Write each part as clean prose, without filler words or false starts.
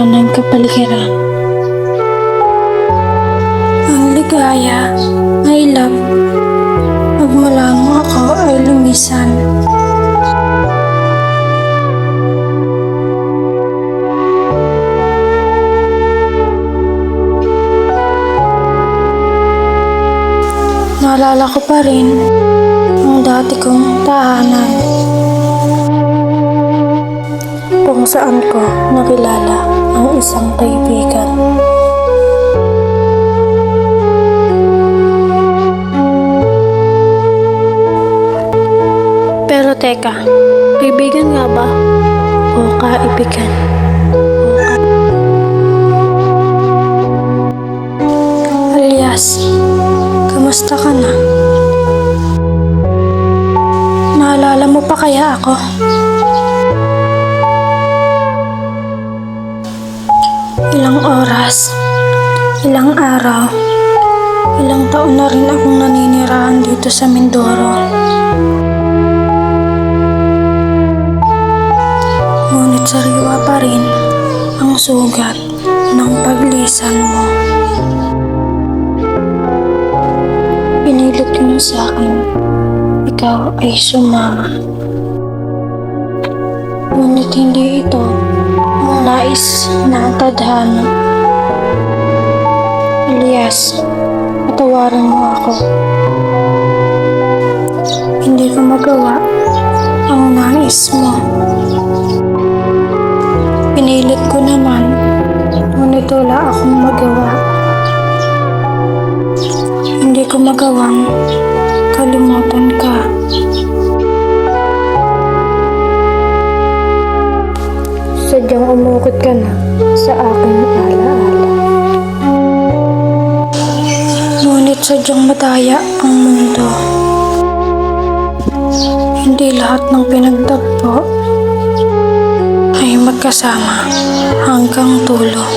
ng kapaligiran. Ang ligaya, my love, magmula nung ako ay lumisan. Naalala ko pa rin ang dati kong tahanan, kung saan ko nakilala ang isang kaibigan. Pero teka, kaibigan nga ba? O kaibigan? Alias, kamusta ka na? Naalala mo pa kaya ako? Ilang oras, ilang araw, ilang taon na rin akong naninirahan dito sa Mindoro. Ngunit sariwa pa rin ang sugat ng paglisan mo. Pinilit mo sa akin, ikaw ay sumama. Ngunit hindi ito ang nais na tadhana. Alias, patawarin mo ako. Hindi ko magawa ang nais mo. Pinilit ko naman, ngunit wala akong magawa. Hindi ko magawang kalimutan ka. Sadyang umukot ka na sa aking alaala. Ngunit sadyang madaya ang mundo. Hindi lahat ng pinagtagpo ay magkasama hanggang dulo.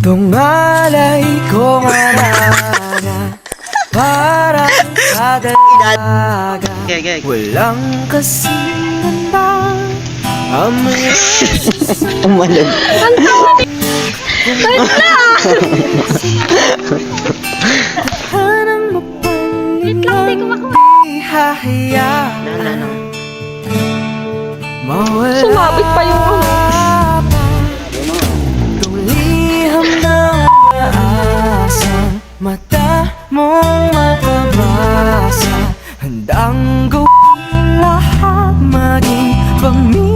Tungalay ko marana para kada aga. Walang kasinanda amoy Tumalog. hanang mapalilang hahayaan mawala. Sumabit pa yung tuliham ng maasang mata mong mapabasa. Handang gawin lahat maging pamilya.